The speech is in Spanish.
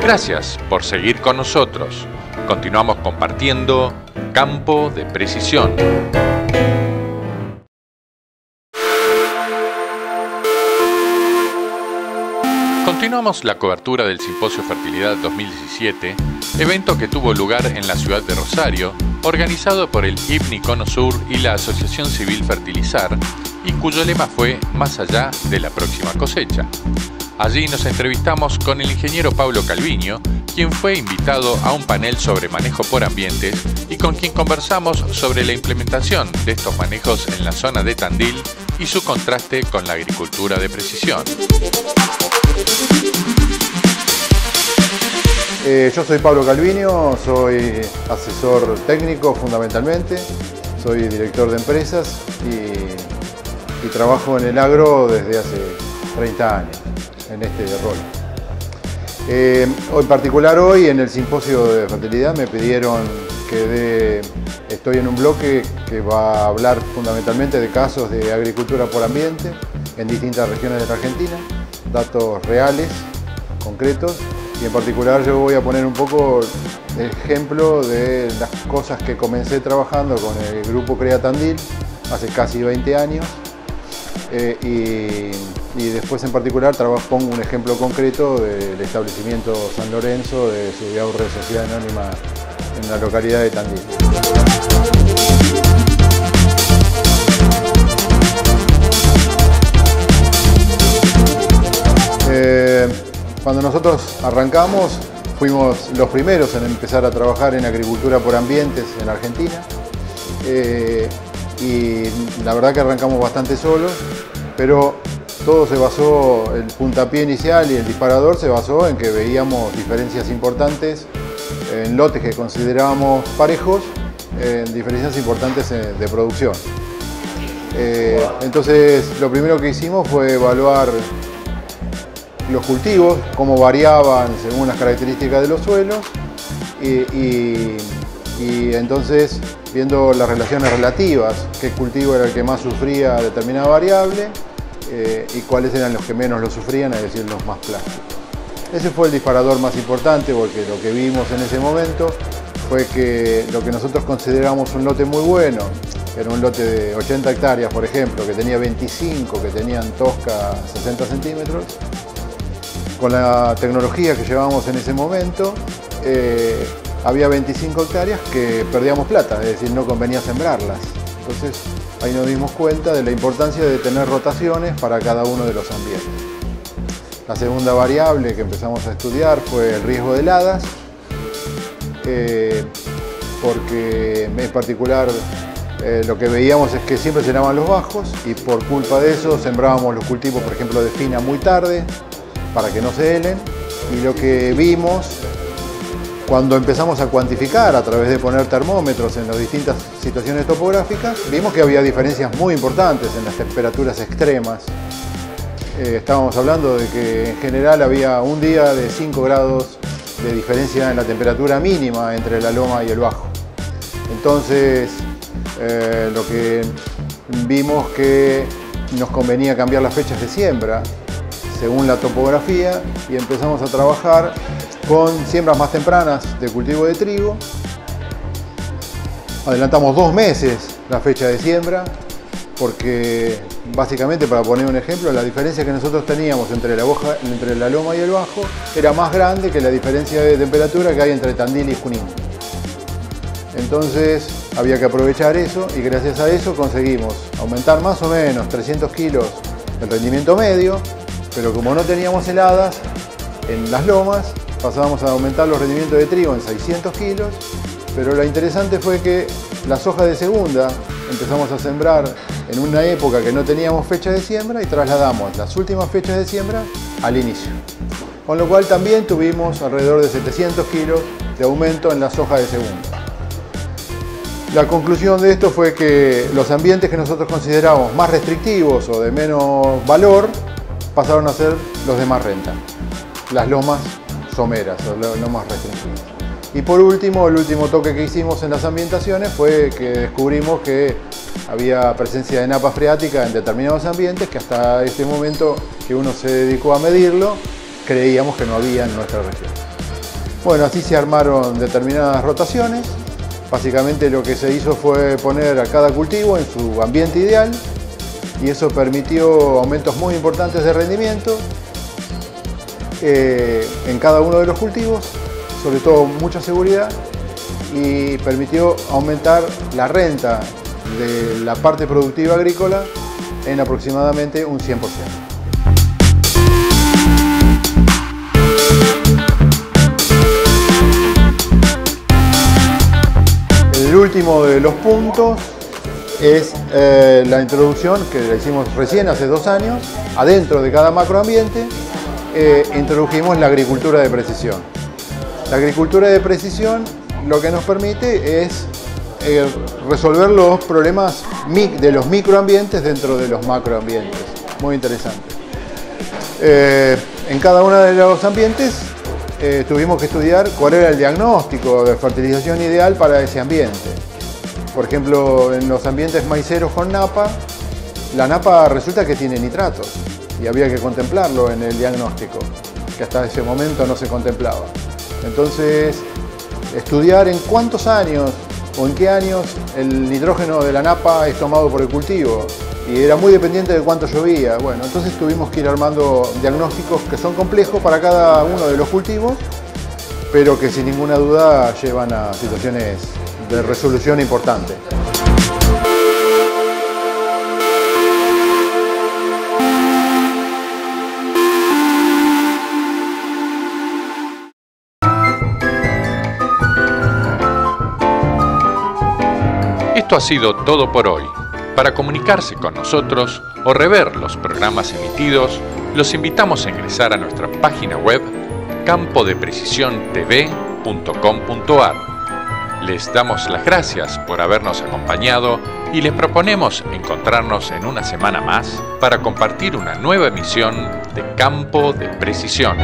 Gracias por seguir con nosotros. Continuamos compartiendo Campo de Precisión. Continuamos la cobertura del Simposio Fertilidad 2017, evento que tuvo lugar en la ciudad de Rosario, organizado por el IPNI Cono Sur y la Asociación Civil Fertilizar, y cuyo lema fue Más allá de la próxima cosecha. Allí nos entrevistamos con el ingeniero Pablo Calviño, quien fue invitado a un panel sobre manejo por ambientes y con quien conversamos sobre la implementación de estos manejos en la zona de Tandil y su contraste con la agricultura de precisión. Yo soy Pablo Calviño, soy asesor técnico fundamentalmente, soy director de empresas y trabajo en el agro desde hace 30 años en este rol. En particular hoy en el simposio de fertilidad me pidieron que estoy en un bloque que va a hablar fundamentalmente de casos de agricultura por ambiente en distintas regiones de la Argentina, datos reales, concretos, y en particular yo voy a poner un poco el ejemplo de las cosas que comencé trabajando con el grupo Crea Tandil hace casi 20 años y después en particular pongo un ejemplo concreto del establecimiento San Lorenzo de Subiaurre Sociedad Anónima en la localidad de Tandil. Cuando nosotros arrancamos, fuimos los primeros en empezar a trabajar en agricultura por ambientes en Argentina y la verdad que arrancamos bastante solos, pero todo se basó, el puntapié inicial y el disparador se basó en que veíamos diferencias importantes en lotes que considerábamos parejos, en diferencias importantes de producción. Entonces lo primero que hicimos fue evaluar los cultivos, cómo variaban según las características de los suelos y entonces viendo las relaciones relativas, qué cultivo era el que más sufría determinada variable y cuáles eran los que menos lo sufrían, es decir, los más plásticos. Ese fue el disparador más importante porque lo que vimos en ese momento fue que lo que nosotros consideramos un lote muy bueno, era un lote de 80 hectáreas, por ejemplo, que tenía 25, que tenían tosca 60 centímetros, con la tecnología que llevábamos en ese momento, había 25 hectáreas que perdíamos plata, es decir, no convenía sembrarlas. Entonces ahí nos dimos cuenta de la importancia de tener rotaciones para cada uno de los ambientes. La segunda variable que empezamos a estudiar fue el riesgo de heladas, porque en particular lo que veíamos es que siempre se lavaban los bajos y por culpa de eso sembrábamos los cultivos, por ejemplo, de fina muy tarde, para que no se helen, y lo que vimos cuando empezamos a cuantificar a través de poner termómetros en las distintas situaciones topográficas, vimos que había diferencias muy importantes en las temperaturas extremas. Estábamos hablando de que en general había un día de 5 grados de diferencia en la temperatura mínima entre la loma y el bajo. Entonces lo que vimos que nos convenía cambiar las fechas de siembra según la topografía y empezamos a trabajar con siembras más tempranas de cultivo de trigo. Adelantamos 2 meses la fecha de siembra porque básicamente, para poner un ejemplo, la diferencia que nosotros teníamos entre la loma y el bajo era más grande que la diferencia de temperatura que hay entre Tandil y Junín. Entonces había que aprovechar eso y gracias a eso conseguimos aumentar más o menos 300 kilos el rendimiento medio, pero como no teníamos heladas en las lomas, pasábamos a aumentar los rendimientos de trigo en 600 kilos, pero lo interesante fue que las hojas de segunda empezamos a sembrar en una época que no teníamos fecha de siembra y trasladamos las últimas fechas de siembra al inicio. Con lo cual también tuvimos alrededor de 700 kilos de aumento en las hojas de segunda. La conclusión de esto fue que los ambientes que nosotros considerábamos más restrictivos o de menos valor pasaron a ser los de más renta, las lomas someras o lomas restringidas. Y por último, el último toque que hicimos en las ambientaciones fue que descubrimos que había presencia de napa freática en determinados ambientes que hasta este momento que uno se dedicó a medirlo, creíamos que no había en nuestra región. Bueno, así se armaron determinadas rotaciones. Básicamente lo que se hizo fue poner a cada cultivo en su ambiente ideal y eso permitió aumentos muy importantes de rendimiento en cada uno de los cultivos, sobre todo mucha seguridad, y permitió aumentar la renta de la parte productiva agrícola en aproximadamente un 100%. El último de los puntos es la introducción que la hicimos recién hace 2 años. Adentro de cada macroambiente introdujimos la agricultura de precisión. La agricultura de precisión lo que nos permite es resolver los problemas de los microambientes dentro de los macroambientes. Muy interesante. En cada uno de los ambientes tuvimos que estudiar cuál era el diagnóstico de fertilización ideal para ese ambiente. Por ejemplo, en los ambientes maiceros con napa, la napa resulta que tiene nitratos y había que contemplarlo en el diagnóstico, que hasta ese momento no se contemplaba. Entonces, estudiar en cuántos años o en qué años el nitrógeno de la napa es tomado por el cultivo, y era muy dependiente de cuánto llovía. Bueno, entonces tuvimos que ir armando diagnósticos que son complejos para cada uno de los cultivos, pero que sin ninguna duda llevan a situaciones de resolución importante. Esto ha sido todo por hoy. Para comunicarse con nosotros o rever los programas emitidos, los invitamos a ingresar a nuestra página web campodeprecisiontv.com.ar. Les damos las gracias por habernos acompañado y les proponemos encontrarnos en una semana más para compartir una nueva emisión de Campo de Precisión.